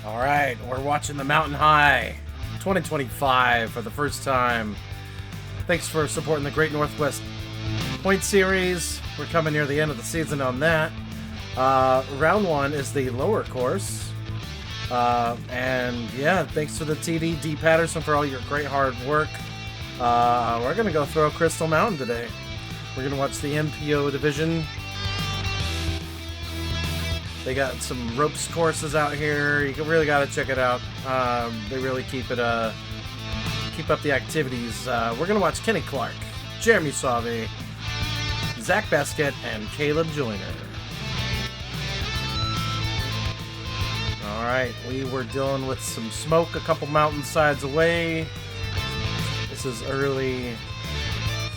All right, we're watching the Mountain High 2025 for the first time. Thanks for supporting the Great Northwest Point Series. We're coming near the end of the season on that. Round one is the lower course. And yeah, thanks to the TD D. Patterson for all your great hard work. We're going to go throw Crystal Mountain today. We're going to watch the MPO division. They got some ropes courses out here. You really got to check it out. They really keep up the activities. We're going to watch Kenny Clark, Jeremy Sauve, Zack Baskett, and Caleb Joyner. Alright, we were dealing with some smoke a couple mountainsides away. This is early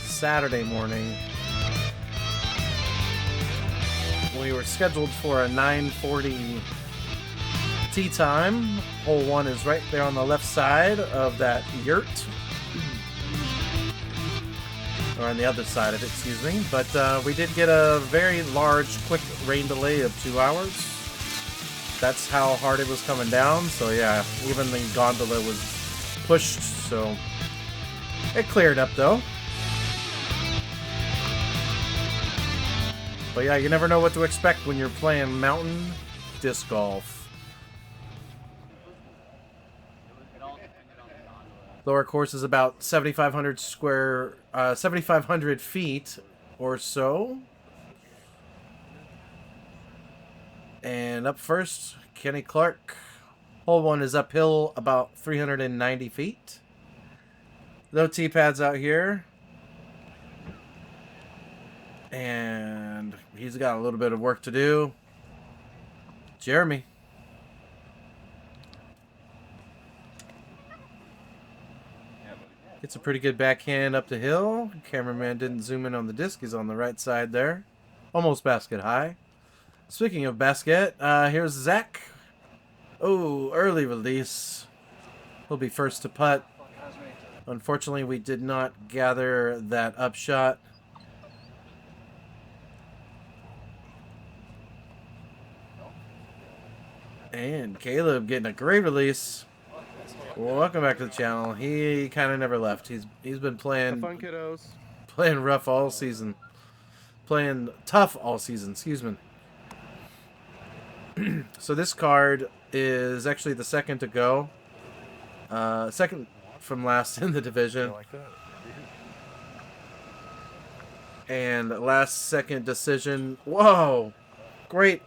Saturday morning. We were scheduled for a 9:40 tee time. Hole 1 is right there on the left side of that yurt. Or on the other side of it, excuse me. But we did get a very large, quick rain delay of 2 hours. That's how hard it was coming down. So yeah, even the gondola was pushed. So it cleared up though. But yeah, you never know what to expect when you're playing mountain disc golf. Lower course is about 7,500 feet or so. And up first, Kenny Clark. Hole 1 is uphill about 390 feet. No tee pads out here. And he's got a little bit of work to do. Jeremy. Gets a pretty good backhand up the hill. Cameraman didn't zoom in on the disc. He's on the right side there. Almost basket high. Speaking of basket, here's Zack. Oh, early release. He'll be first to putt. Unfortunately, we did not gather that upshot. And Caleb getting a great release. Welcome back to the channel. He kind of never left. He's been playing fun kiddos. Playing rough all season. Playing tough all season, excuse me. So this card is actually the second to go. Second from last in the division. I like that. And last second decision. Whoa! Great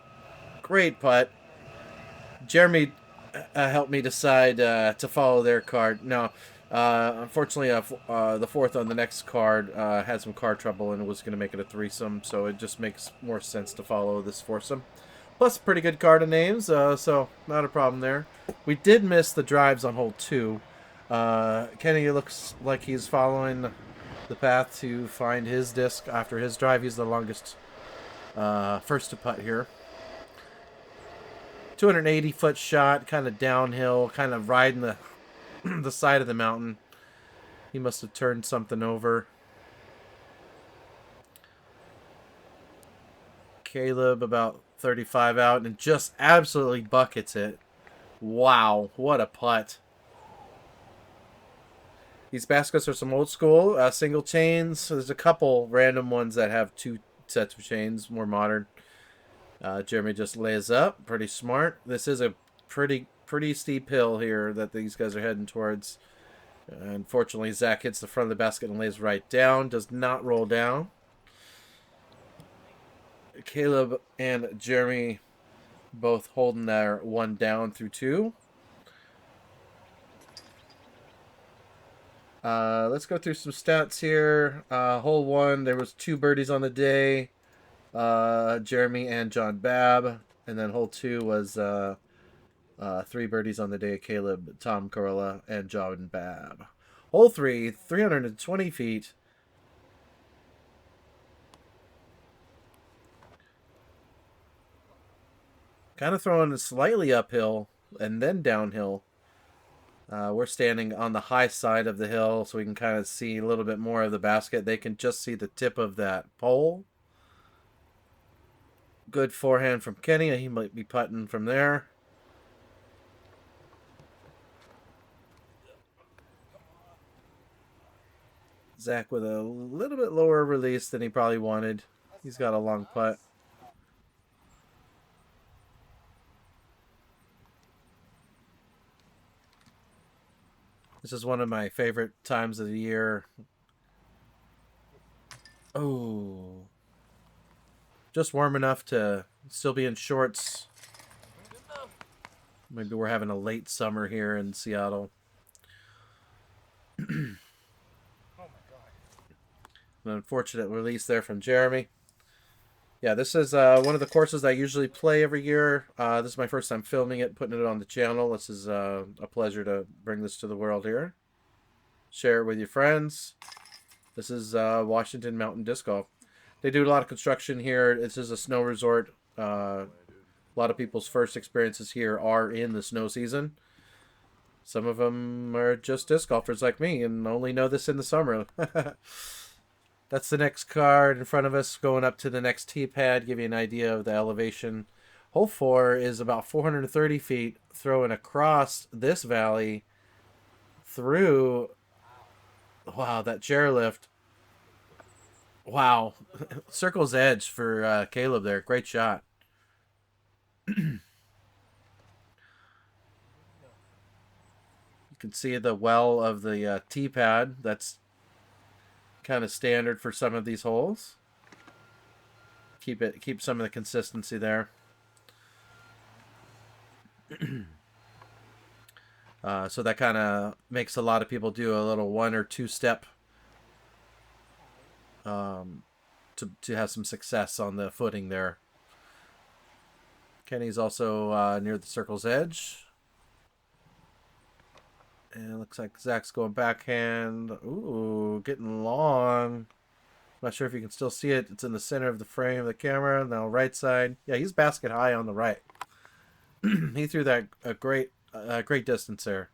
putt. Jeremy helped me decide to follow their card. Now, unfortunately, the fourth on the next card had some car trouble and was going to make it a threesome, so it just makes more sense to follow this foursome. Plus, pretty good card of names, so not a problem there. We did miss the drives on hole 2. Kenny looks like he's following the path to find his disc after his drive. He's the longest first to putt here. 280-foot shot, kind of downhill, kind of riding the the side of the mountain. He must have turned something over. Caleb about 35 out and just absolutely buckets it. Wow, what a putt. These baskets are some old school, single chains. There's a couple random ones that have 2 sets of chains, more modern. Jeremy just lays up. Pretty smart. This is a pretty steep hill here that these guys are heading towards. Unfortunately, Zack hits the front of the basket and lays right down. Does not roll down. Caleb and Jeremy both holding their 1 down through 2. Let's go through some stats here. Hole 1, there was 2 birdies on the day. Jeremy and John Babb. And then hole 2 was 3 birdies on the day. Caleb, Tom Corolla, and John Babb. Hole 3, 320 feet. Kind of throwing it slightly uphill and then downhill. We're standing on the high side of the hill, so we can kind of see a little bit more of the basket. They can just see the tip of that pole. Good forehand from Kenny. He might be putting from there. Zack with a little bit lower release than he probably wanted. He's got a long putt. This is one of my favorite times of the year. Oh. Just warm enough to still be in shorts. Maybe we're having a late summer here in Seattle. An unfortunate release there from Jeremy. Yeah, this is one of the courses I usually play every year. This is my first time filming it, putting it on the channel. This is a pleasure to bring this to the world here. Share it with your friends. This is Washington Mountain Disc Golf. They do a lot of construction here. This is a snow resort. A lot of people's first experiences here are in the snow season. Some of them are just disc golfers like me and only know this in the summer. That's the next card in front of us going up to the next tee pad. Give you an idea of the elevation. Hole 4 is about 430 feet, throwing across this valley through... Wow, that chairlift. Wow. Circle's edge for Caleb there. Great shot. You can see the well of the tee pad. That's kind of standard for some of these holes. Keep some of the consistency there. So that kind of makes a lot of people do a little 1 or 2 step to have some success on the footing there. Kenny's also near the circle's edge. And it looks like Zach's going backhand. Ooh, getting long. Not sure if you can still see it. It's in the center of the frame of the camera. Now right side. Yeah, he's basket high on the right. He threw that a great distance there.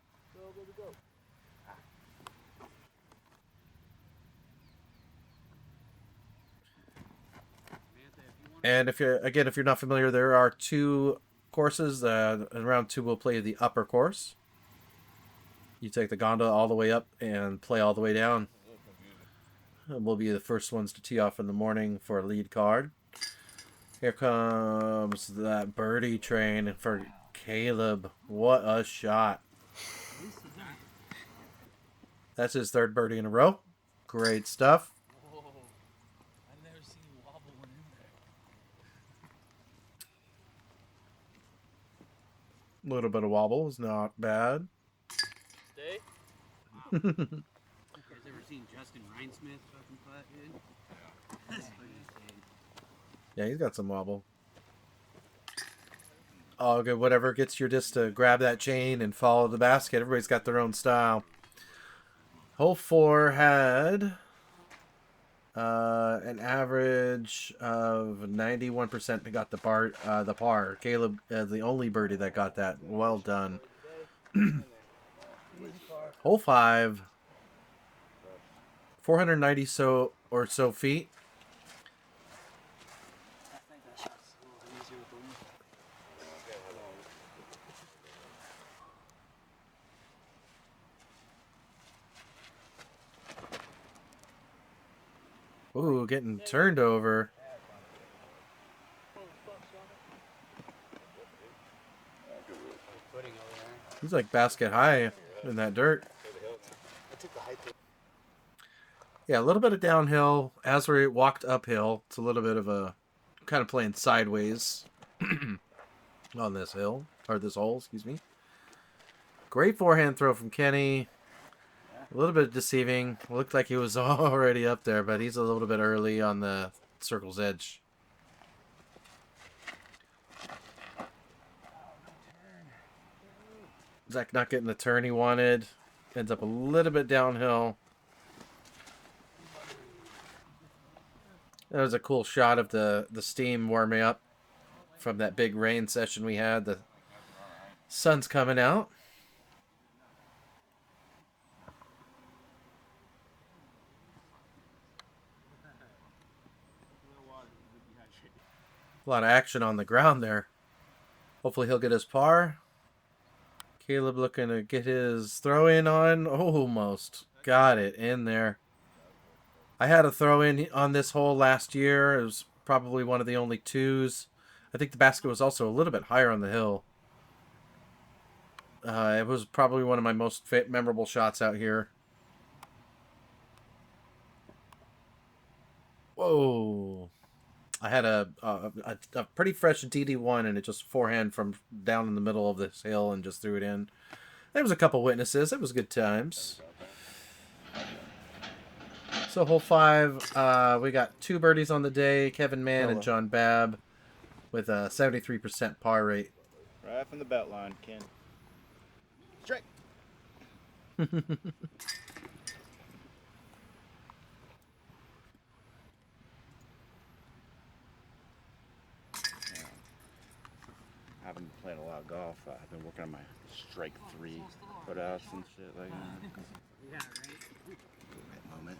And if you're not familiar, there are 2 courses. In round 2, we'll play the upper course. You take the gondola all the way up and play all the way down. And we'll be the first ones to tee off in the morning for a lead card. Here comes that birdie train for Caleb. What a shot. That's his 3rd birdie in a row. Great stuff. Whoa. I've never seen you wobble one in there. A little bit of wobble is not bad. Stay. Wow. You guys ever seen Justin Rhinesmith fucking putt, dude? That's fucking insane. Yeah, he's got some wobble. Oh, good. Whatever gets your disc to grab that chain and follow the basket. Everybody's got their own style. Hole 4 had an average of 91% that got the par. Caleb, the only birdie that got that. Well done. Hole 5, 490 so feet. Ooh, getting turned over. He's like basket high in that dirt. Yeah, a little bit of downhill. As we walked uphill, it's a little bit of a kind of playing sideways on this hill, or this hole, excuse me. Great forehand throw from Kenny. A little bit deceiving. Looked like he was already up there, but he's a little bit early on the circle's edge. Zack not getting the turn he wanted. Ends up a little bit downhill. That was a cool shot of the steam warming up from that big rain session we had. The sun's coming out. A lot of action on the ground there. Hopefully he'll get his par. Caleb looking to get his throw in on. Almost got it in there. I had a throw in on this hole last year. It was probably one of the only twos. I think the basket was also a little bit higher on the hill. It was probably one of my most memorable shots out here. Whoa. I had a pretty fresh DD1 and it just forehand from down in the middle of this hill and just threw it in. There was a couple witnesses. It was good times. So hole 5, we got 2 birdies on the day. Kevin Mann and John Babb with a 73% par rate. Right from the belt line, Ken. Strike. I haven't been playing a lot of golf. I've been working on my strike 3 putouts and shit like that. Yeah, right. That moment.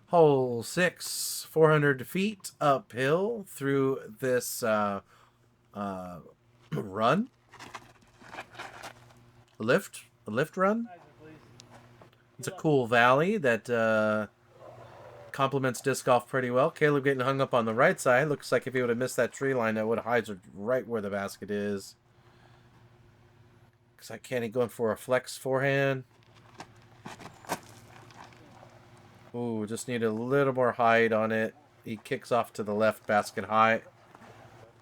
Hole 6, 400 feet uphill through this run. A lift run. It's a cool valley that complements disc golf pretty well. Caleb getting hung up on the right side. Looks like if he would have missed that tree line, that would have hyzered right where the basket is. Looks like Kenny going for a flex forehand. Ooh, just need a little more height on it. He kicks off to the left basket high.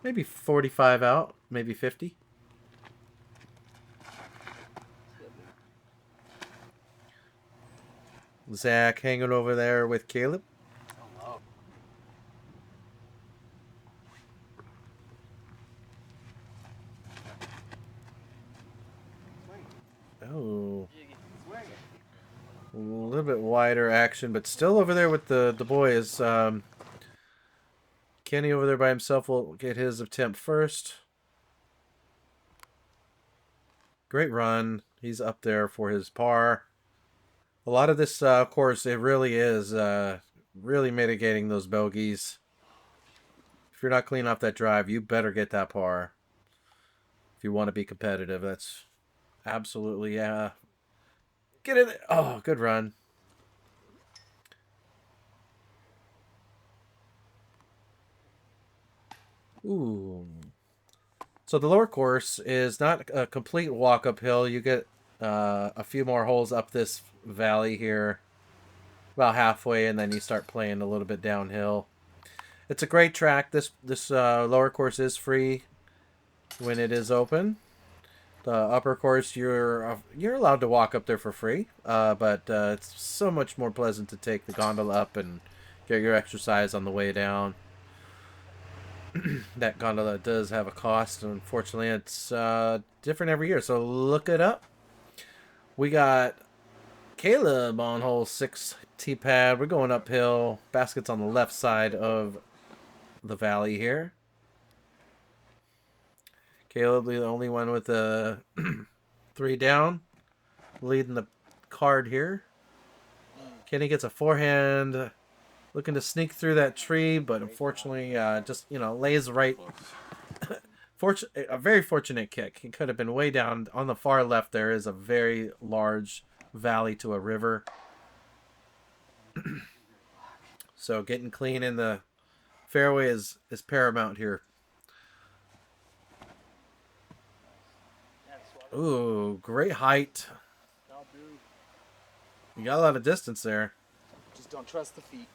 Maybe 45 out, maybe 50. Zack hanging over there with Caleb. Oh. A little bit wider action, but still over there with the boys. Kenny over there by himself will get his attempt first. Great run. He's up there for his par. A lot of this course, it really is really mitigating those bogeys. If you're not clean off that drive, you better get that par. If you want to be competitive, that's absolutely, get it. Oh, good run. Ooh. So the lower course is not a complete walk uphill. You get a few more holes up this valley here, about halfway, and then you start playing a little bit downhill. It's a great track. This lower course is free when it is open. The upper course, you're allowed to walk up there for free, but it's so much more pleasant to take the gondola up and get your exercise on the way down. That gondola does have a cost, and unfortunately it's different every year, so look it up. We got Caleb on hole 6 tee pad. We're going uphill. Basket's on the left side of the valley here. Caleb, the only one with a 3 down, leading the card here. Kenny gets a forehand, looking to sneak through that tree, but unfortunately, just lays right. A very fortunate kick. He could have been way down on the far left. There is a very large valley to a river. So getting clean in the fairway is paramount here. Ooh, great height. You got a lot of distance there. Just don't trust the feet.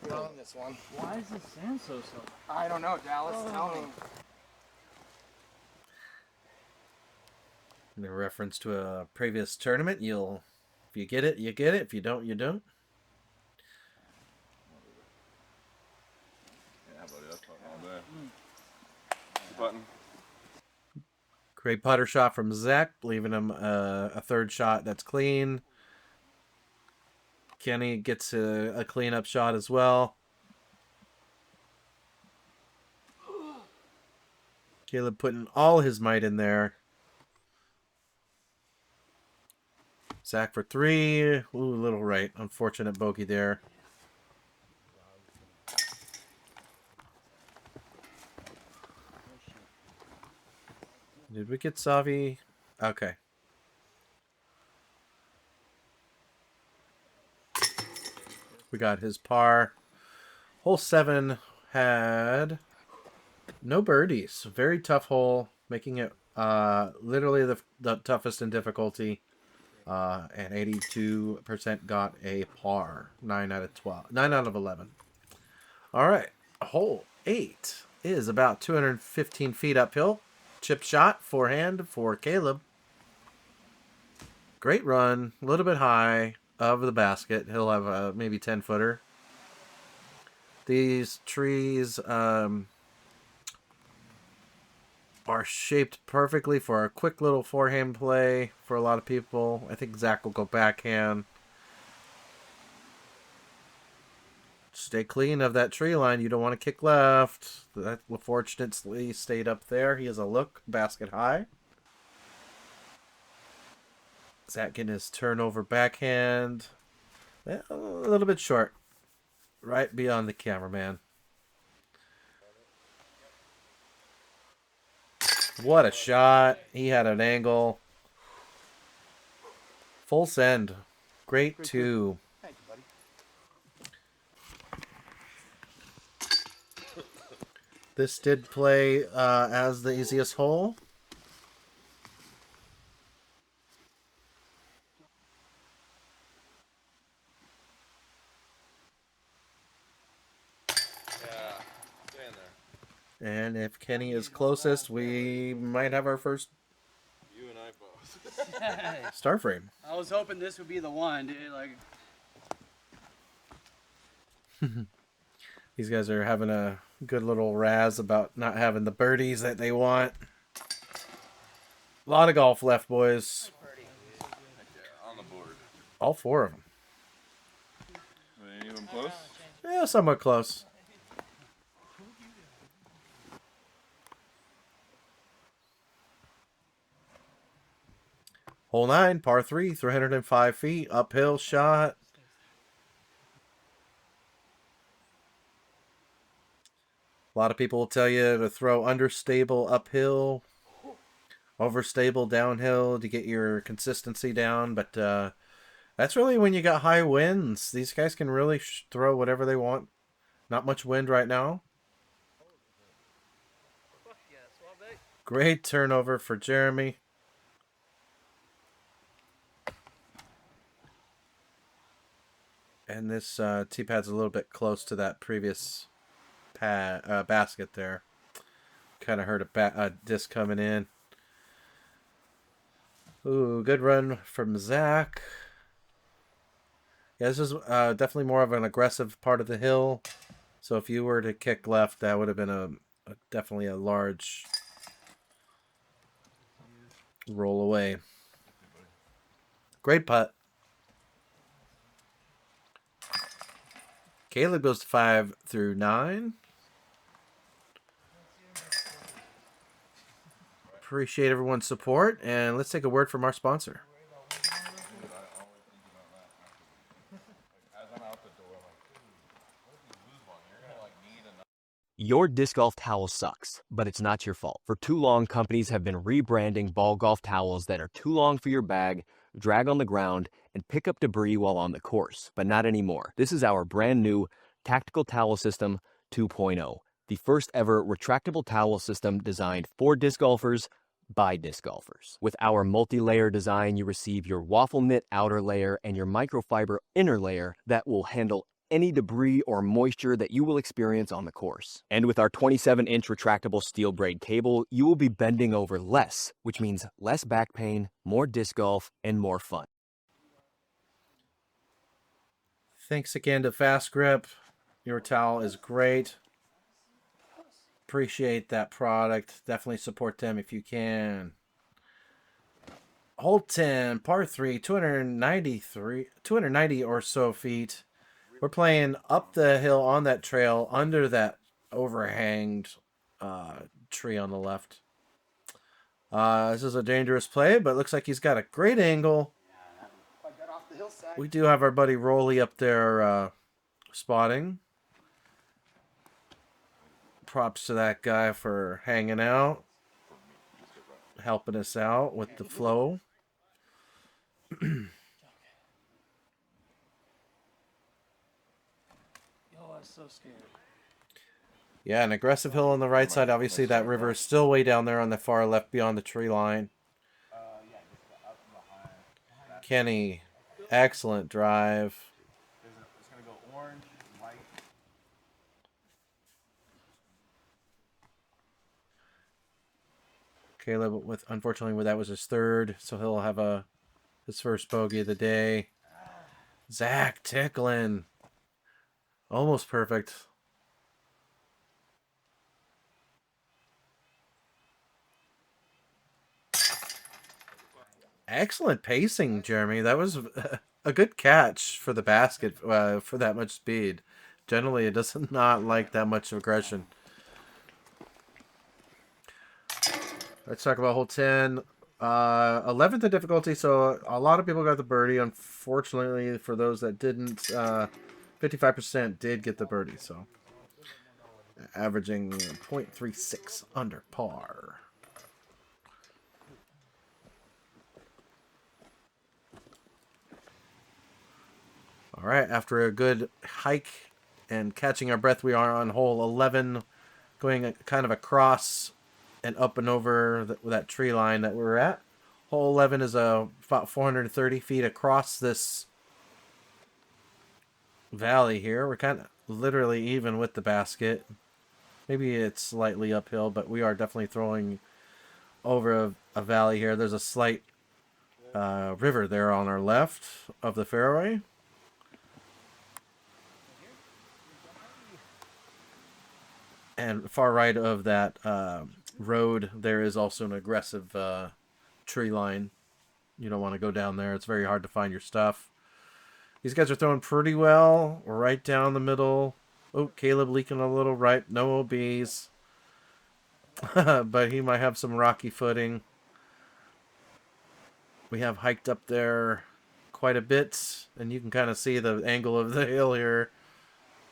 You're on this one. Why is the sand so soft? I don't know, Dallas. Tell me. In reference to a previous tournament, if you get it, you get it. If you don't, you don't. Yeah, buddy, that's putting all day. Button. Great putter shot from Zack, leaving him a third shot that's clean. Kenny gets a cleanup shot as well. Caleb putting all his might in there. Zack for 3. Ooh, little right. Unfortunate bogey there. Did we get Sauve? Okay. We got his par. Hole 7 had no birdies. Very tough hole, making it literally the toughest in difficulty. And 82% got a par. 9 out of 12. 9 out of 11. All right. Hole 8 is about 215 feet uphill. Chip shot, forehand for Caleb. Great run. A little bit high of the basket. He'll have a maybe 10-footer. These trees are shaped perfectly for a quick little forehand play for a lot of people. I think Zack will go backhand. Stay clean of that tree line. You don't want to kick left. That fortunately stayed up there. He has a look. Basket high. Zack getting his turnover backhand. Yeah, a little bit short. Right beyond the cameraman. What a shot. He had an angle. Full send. Great 2. Thank you, buddy. This did play as the easiest hole. Yeah. Stand there. And if Kenny is closest, we might have our first You and I both. star frame. I was hoping this would be the one, dude. Like, These guys are having a good little razz about not having the birdies that they want. A lot of golf left, boys. Yeah, on the board. All 4 of them. They even close? Yeah, somewhat close. Hole 9, par 3, 305 feet, uphill shot. A lot of people will tell you to throw understable uphill, overstable downhill to get your consistency down, but that's really when you got high winds. These guys can really throw whatever they want. Not much wind right now. Great turnover for Jeremy. And this tee pad's a little bit close to that previous basket there. Kind of heard a disc coming in. Ooh, good run from Zack. Yeah, this is definitely more of an aggressive part of the hill. So if you were to kick left, that would have been definitely a large roll away. Great putt. Caleb goes to 5 through 9. Appreciate everyone's support, and let's take a word from our sponsor. Your disc golf towel sucks, but it's not your fault. For too long, companies have been rebranding ball golf towels that are too long for your bag, drag on the ground, and pick up debris while on the course. But not anymore. This is our brand new Tactical Towel System 2.0, the first ever retractable towel system designed for disc golfers by disc golfers. With our multi-layer design, you receive your waffle knit outer layer and your microfiber inner layer that will handle any debris or moisture that you will experience on the course. And with our 27-inch retractable steel braid cable, you will be bending over less, which means less back pain, more disc golf, and more fun. Thanks again to Fast Grip. Your towel is great. Appreciate that product. Definitely support them if you can. Hole 10, par 3, 290 or so feet. We're playing up the hill on that trail under that overhanged tree on the left. This is a dangerous play, but it looks like he's got a great angle. We do have our buddy Rolly up there spotting. Props to that guy for hanging out, helping us out with the flow. was so scared. Yeah, an aggressive hill on the right side. Obviously, that river is still way down there on the far left beyond the tree line. Kenny, excellent drive. It's gonna go orange, white. Caleb, unfortunately, that was his third, so he'll have his first bogey of the day. Zack tickling. Almost perfect. Excellent pacing, Jeremy. That was a good catch for the basket for that much speed. Generally, it does not like that much aggression. Let's talk about hole 10. 11th in difficulty, so a lot of people got the birdie. Unfortunately, for those that didn't, 55% did get the birdie, so averaging 0.36 under par. All right, after a good hike and catching our breath, we are on hole 11, going kind of across and up and over that tree line that we're at. Hole 11 is about 430 feet across this valley here. We're kind of literally even with the basket. Maybe it's slightly uphill, but we are definitely throwing over a valley here. There's a slight river there on our left of the fairway. And far right of that road, there is also an aggressive tree line. You don't want to go down there. It's very hard to find your stuff. These guys are throwing pretty well. Right down the middle. Oh, Caleb leaking a little right. No OBs. But he might have some rocky footing. We have hiked up there quite a bit. And you can kind of see the angle of the hill here.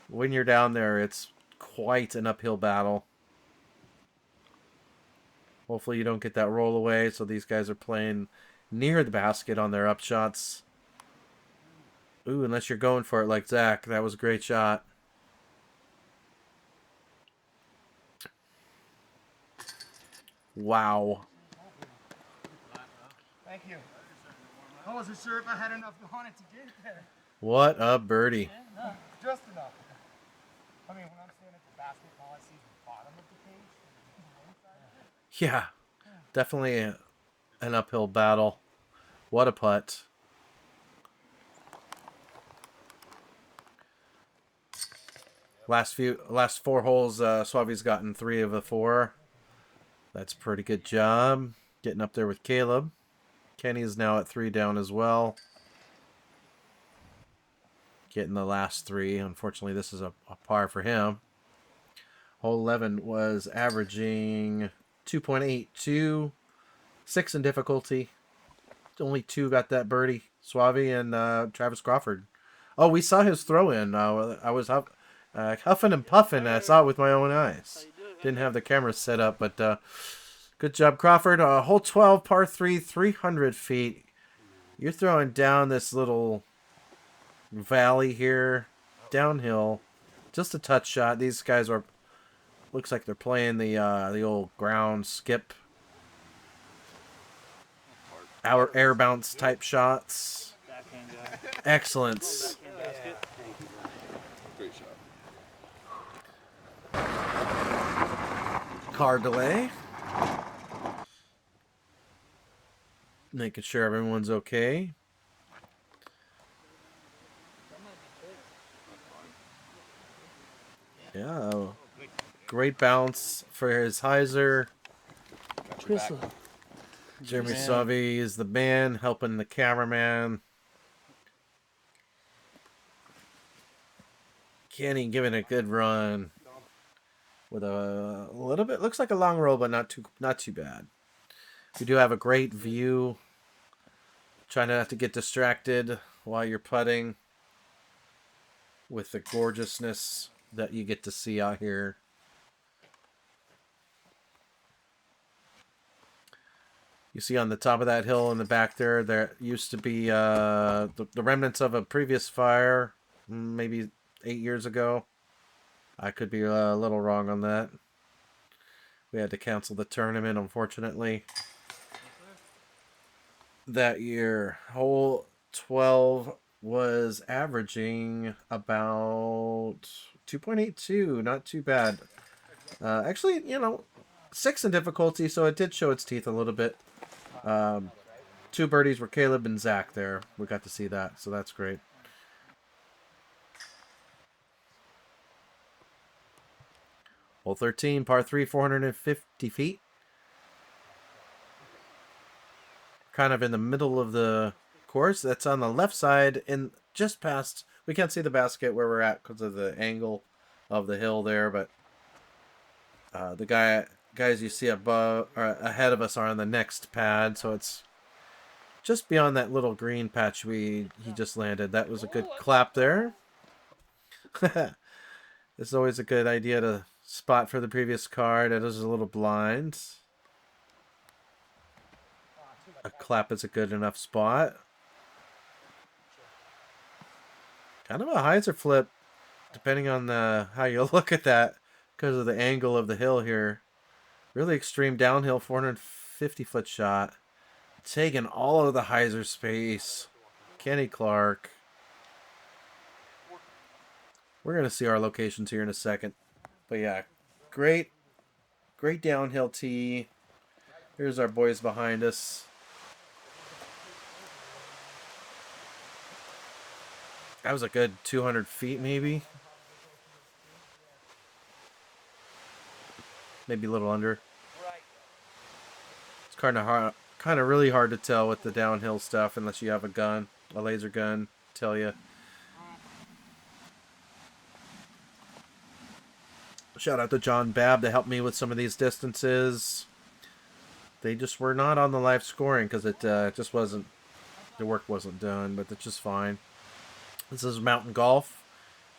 When you're down there, it's quite an uphill battle. Hopefully you don't get that roll away. So these guys are playing near the basket on their up shots. Ooh, unless you're going for it like Zack. That was a great shot. Wow. Thank you. I wasn't sure if I had enough on it to get there. What a birdie. Just enough. I mean, when I'm standing at the basket, all I see is the bottom of the page. Yeah, definitely an uphill battle. What a putt. Last four holes, Sauve's gotten 3 of the 4. That's a pretty good job. Getting up there with Caleb. Kenny's now at 3 down as well. Getting the last 3. Unfortunately, this is a par for him. Hole 11 was averaging 2.82. 6 in difficulty. Only 2 got that birdie. Sauve and Travis Crawford. Oh, we saw his throw in. I was huffing and puffing. I saw it with my own eyes. Didn't have the camera set up, but good job, Crawford. Hole 12, par 3, 300 feet. You're throwing down this little valley here, downhill. Just a touch shot. These guys are, looks like they're playing the old ground skip, our air bounce type shots. Excellence. Great shot. Car delay. Making sure everyone's okay. Yeah. Great bounce for his hyzer. Jeremy Sauve is the man, helping the cameraman. Kenny giving a good run. With a little bit, looks like a long roll, but not too bad. We do have a great view. Try not to get distracted while you're putting with the gorgeousness that you get to see out here. You see on the top of that hill in the back there used to be the remnants of a previous fire, maybe 8 years ago. I could be a little wrong on that. We had to cancel the tournament, unfortunately. That year, hole 12 was averaging about 2.82. Not too bad. Actually, you know, 6 in difficulty, so it did show its teeth a little bit. 2 birdies were Caleb and Zack there. We got to see that, so that's great. Hole 13, par 3, 450 feet. Kind of in the middle of the course. That's on the left side, and just past. We can't see the basket where we're at because of the angle of the hill there, but the guys you see above or ahead of us are on the next pad, so it's just beyond that little green patch he just landed. That was a good clap there. It's always a good idea to spot for the previous card. It is a little blind. A clap is a good enough spot. Kind of a hyzer flip, depending on how you look at that, because of the angle of the hill here. Really extreme downhill, 450-foot shot. Taking all of the hyzer space. Kenny Clark. We're going to see our locations here in a second. But yeah, great downhill tee. Here's our boys behind us. That was a good 200 feet, maybe. Maybe a little under. It's kind of really hard to tell with the downhill stuff unless you have a laser gun, tell you. Shout out to John Babb to help me with some of these distances. They just were not on the live scoring because it just wasn't, the work wasn't done, but it's just fine. This is mountain golf.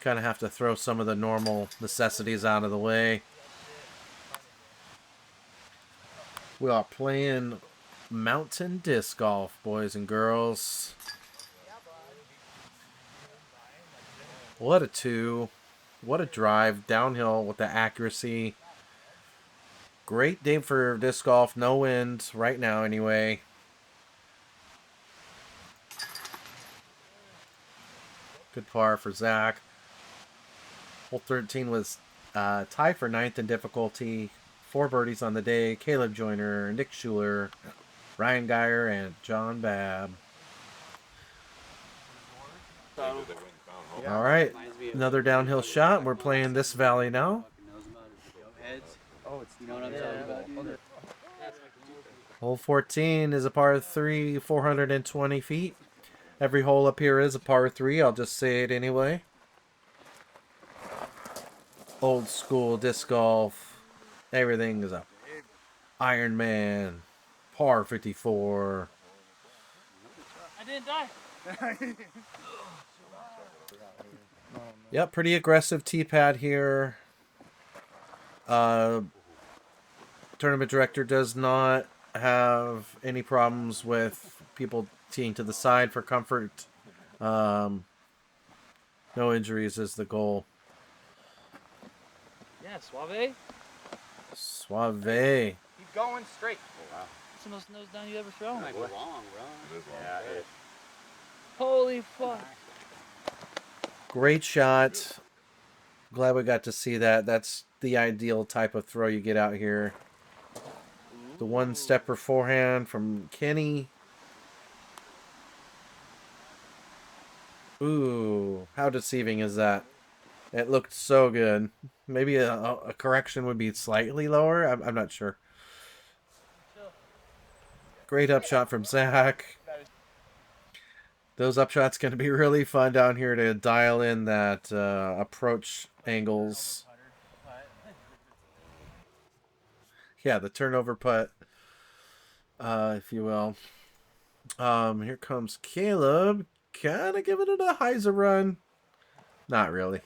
Kind of have to throw some of the normal necessities out of the way. We are playing mountain disc golf, boys and girls. What a 2. What a drive. Downhill with the accuracy. Great day for disc golf. No wind right now anyway. Good par for Zack. Hole 13 was tied for 9th in difficulty. 4 birdies on the day. Caleb Joyner, Nick Schuler, Ryan Geyer, and John Babb. All right, another downhill shot. We're playing this valley now. Hole 14 is a par 3, 420 feet. Every hole up here is a par 3. I'll just say it anyway. Old school disc golf. Everything is a Iron Man. Par 54. I didn't die. Yep, pretty aggressive tee pad here. Tournament director does not have any problems with people teeing to the side for comfort. No injuries is the goal. Yeah, Sauve. Suave. Keep going straight. That's the most nose down you ever thrown. Like long, bro. Yeah, Holy fuck. Great shot. Glad we got to see that. That's the ideal type of throw you get out here. The one-stepper forehand from Kenny. Ooh, how deceiving is that? It looked so good. Maybe a correction would be slightly lower. I'm not sure. Great upshot from Zack. Those upshots going to be really fun down here to dial in that approach angles. Yeah, the turnover putt, if you will. Here comes Caleb. Kind of giving it a hyzer run. Not really.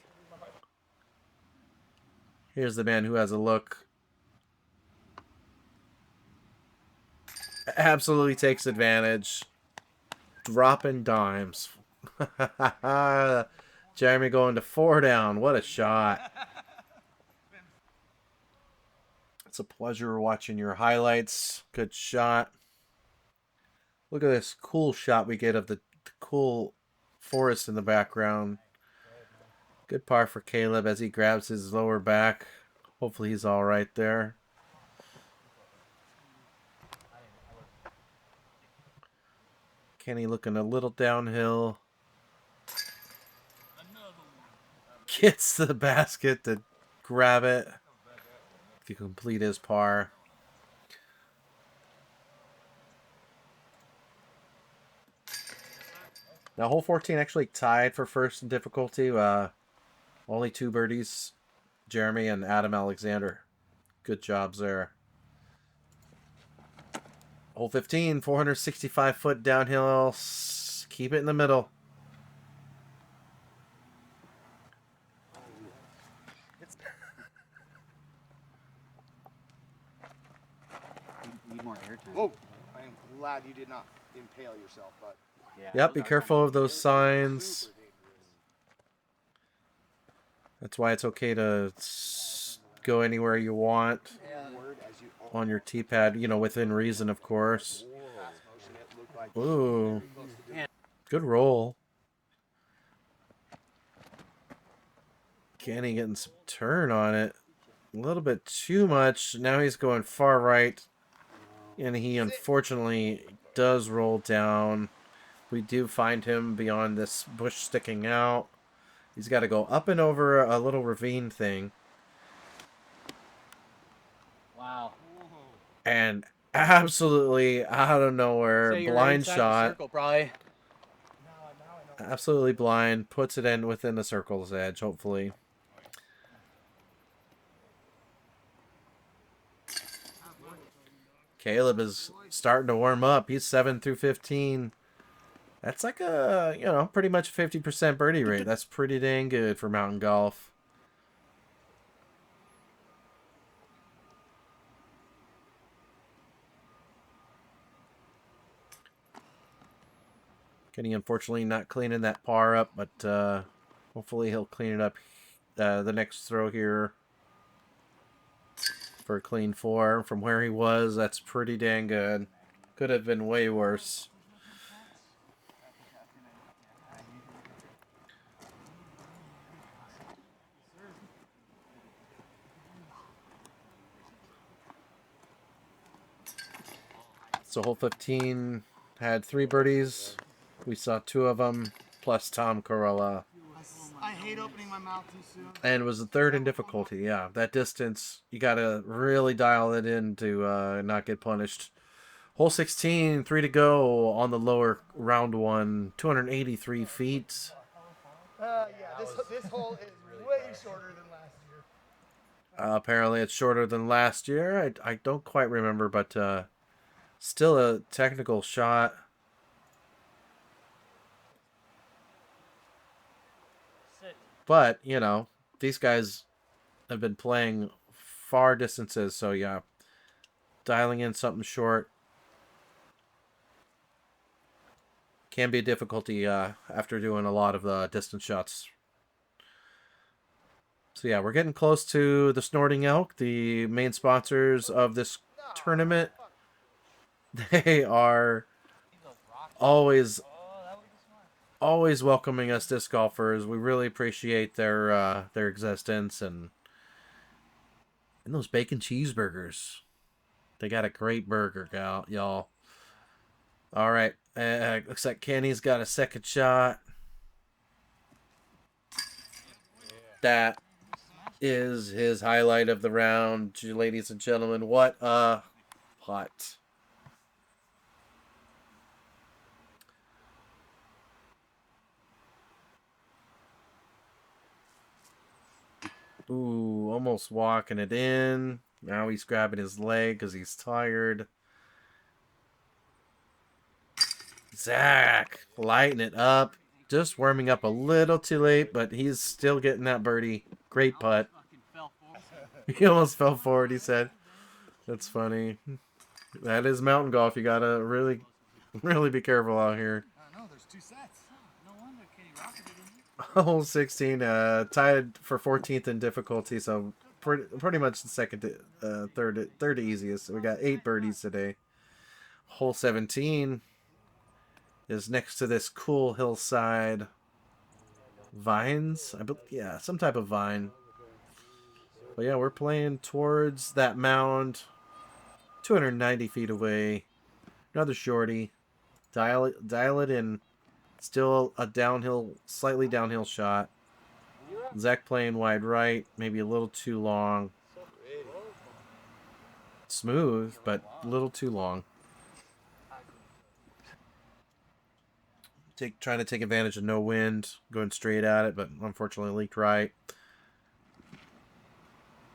Here's the man who has a look. Absolutely takes advantage. Dropping dimes. Jeremy going to 4 down. What a shot. It's a pleasure watching your highlights. Good shot. Look at this cool shot we get of the cool forest in the background. Good par for Caleb as he grabs his lower back. Hopefully he's all right there. Kenny looking a little downhill. Gets to the basket to grab it to complete his par. Now, hole 14 actually tied for first in difficulty. Only 2 birdies, Jeremy and Adam Alexander. Good jobs there. Hole 15, 465-foot downhill. Keep it in the middle. Need more airtime. Whoa! I am glad you did not impale yourself, but. Yeah. Yep, be careful of those signs. Super dangerous. That's why it's okay to go anywhere you want Word as you on your tee-pad, you know, within reason, of course. motion, it looked like Ooh, very close to doing good roll. Kenny getting some turn on it. A little bit too much. Now he's going far right. And he unfortunately does roll down. We do find him beyond this bush sticking out. He's got to go up and over a little ravine thing. Wow. And absolutely out of nowhere, Say you're blind inside the shot. circle, probably. Absolutely blind. Puts it in within the circle's edge, hopefully. Caleb is starting to warm up. He's 7 through 15. That's like a, you know, pretty much a 50% birdie rate. That's pretty dang good for mountain golf. Kenny, unfortunately, not cleaning that par up, but hopefully he'll clean it up the next throw here for a clean 4. From where he was, that's pretty dang good. Could have been way worse. So hole 15 had 3 birdies. We saw 2 of them, plus Tom Corolla. I hate opening my mouth too soon. And was the 3rd in difficulty. Yeah, that distance, you got to really dial it in to not get punished. Hole 16, 3 to go on the lower round 1, 283 feet. Yeah, this hole is way shorter than last year. Apparently it's shorter than last year. I don't quite remember, but still a technical shot. But, you know, these guys have been playing far distances, so yeah, dialing in something short can be a difficulty after doing a lot of distance shots. So yeah, we're getting close to the Snorting Elk, the main sponsors of this tournament. They are always welcoming us disc golfers. We really appreciate their existence and those bacon cheeseburgers. They got a great burger, y'all. All right, looks like Kenny's got a second shot. That is his highlight of the round, ladies and gentlemen. What a putt. Ooh, almost walking it in. Now he's grabbing his leg because he's tired. Zack lighting it up. Just warming up a little too late, but he's still getting that birdie. Great putt. He almost fell forward, he said. That's funny. That is mountain golf. You gotta really, really be careful out here. I don't know, there's 2 sets. No wonder Kenny rocketed in. Hole 16, tied for 14th in difficulty, so pretty much the third easiest. So we got 8 birdies today. Hole 17 is next to this cool hillside. Vines, yeah, some type of vine. But yeah, we're playing towards that mound, 290 feet away. Another shorty. Dial it in. Still a downhill, slightly downhill shot. Zack playing wide right, maybe a little too long. Smooth, but a little too long. Trying to take advantage of no wind, going straight at it, but unfortunately leaked right.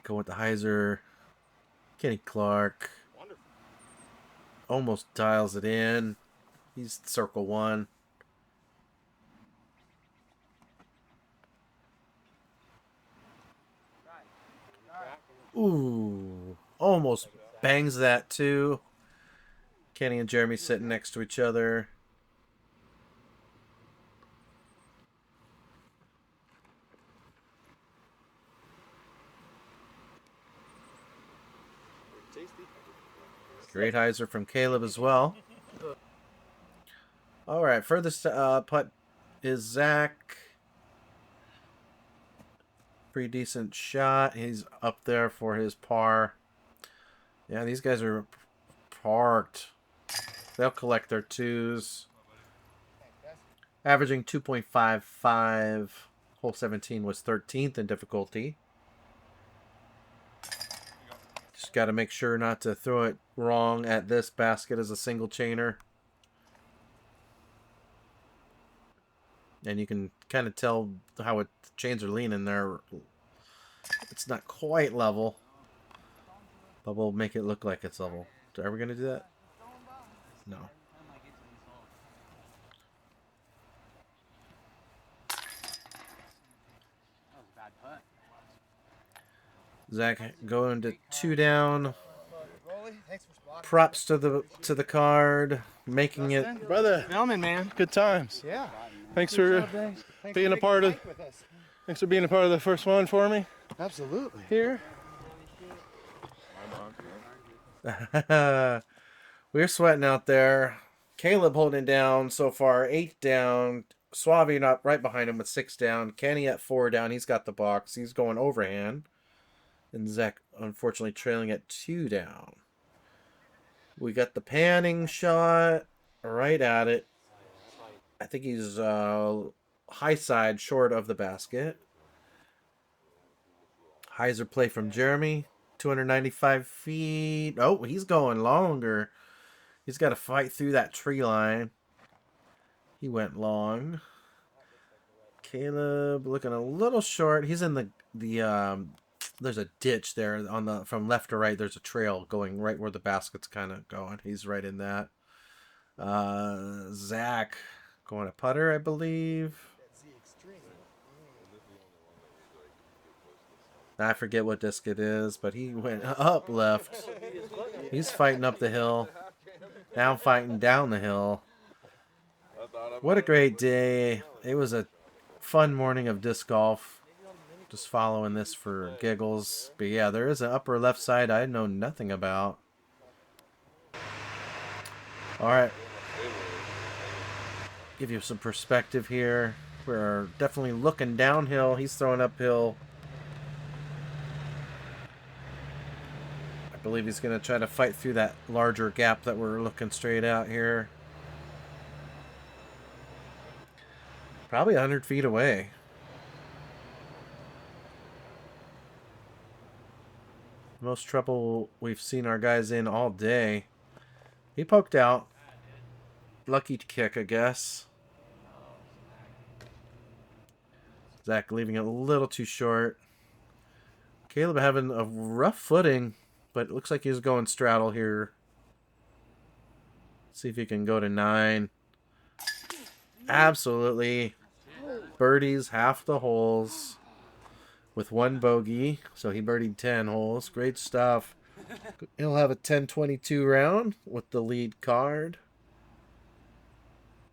Go with the hyzer. Kenny Clark. Almost dials it in. He's circle 1. Ooh. Almost bangs that too. Kenny and Jeremy sitting next to each other. Great hyzer from Caleb as well. All right, furthest putt is Zack. Pretty decent shot. He's up there for his par. Yeah, these guys are parked. They'll collect their 2s. Averaging 2.55. Hole 17 was 13th in difficulty. Just got to make sure not to throw it wrong at this basket as a single chainer. And you can kind of tell how the chains are leaning there. It's not quite level, but we'll make it look like it's level. Are we going to do that? No. Zack going to 2 down. Props to the card, making it. Brother, filming, man. Good times. Yeah. Thanks for being a part of. Thanks for being a part of the first one for me. Absolutely. Here. We're sweating out there. Caleb holding down so far, 8 down. Sauve not right behind him with 6 down. Kenny at 4 down. He's got the box. He's going overhand. And Zack, unfortunately, trailing at 2 down. We got the panning shot right at it. I think he's high side short of the basket. Hyzer play from Jeremy. 295 feet. Oh, he's going longer. He's got to fight through that tree line. He went long. Caleb looking a little short. He's in the there's a ditch there on the from left to right. There's a trail going right where the basket's kind of going. He's right in that. Zack going to putter, I believe. I forget what disc it is, but he went up left. He's fighting up the hill. Now I'm fighting down the hill. What a great day. It was a fun morning of disc golf. Just following this for giggles. But yeah, there is an upper left side I know nothing about. Alright. Give you some perspective here. We're definitely looking downhill. He's throwing uphill. I believe he's going to try to fight through that larger gap that we're looking straight out here. Probably 100 feet away. Most trouble we've seen our guys in all day. He poked out. Lucky kick, I guess. Zack leaving it a little too short. Caleb having a rough footing, but it looks like he's going straddle here. See if he can go to 9. Absolutely. Birdies half the holes with 1 bogey. So he birdied 10 holes. Great stuff. He'll have a 10-22 round with the lead card.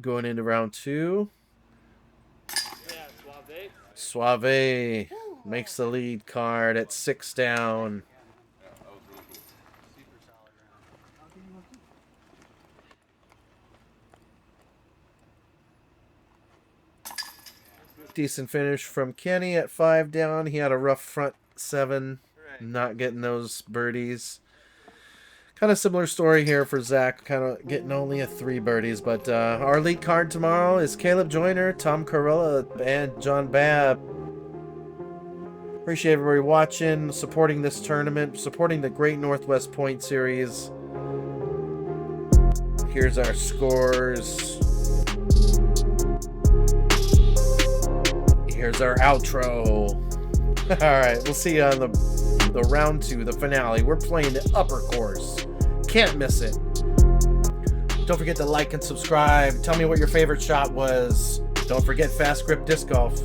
Going into round 2. Sauve. makes the lead card at 6 down. Decent finish from Kenny at 5 down. He had a rough front 7, not getting those birdies. Kind of similar story here for Zack, kind of getting only a 3 birdies. But our lead card tomorrow is Caleb Joyner, Tom Carella, and John Babb. Appreciate everybody watching, supporting this tournament, supporting the Great Northwest Point Series. Here's our scores. Here's our outro. Alright, we'll see you on the round 2, the finale. We're playing the upper course. Can't miss it. Don't forget to like and subscribe. Tell me what your favorite shot was. Don't forget Fast Grip Disc Golf.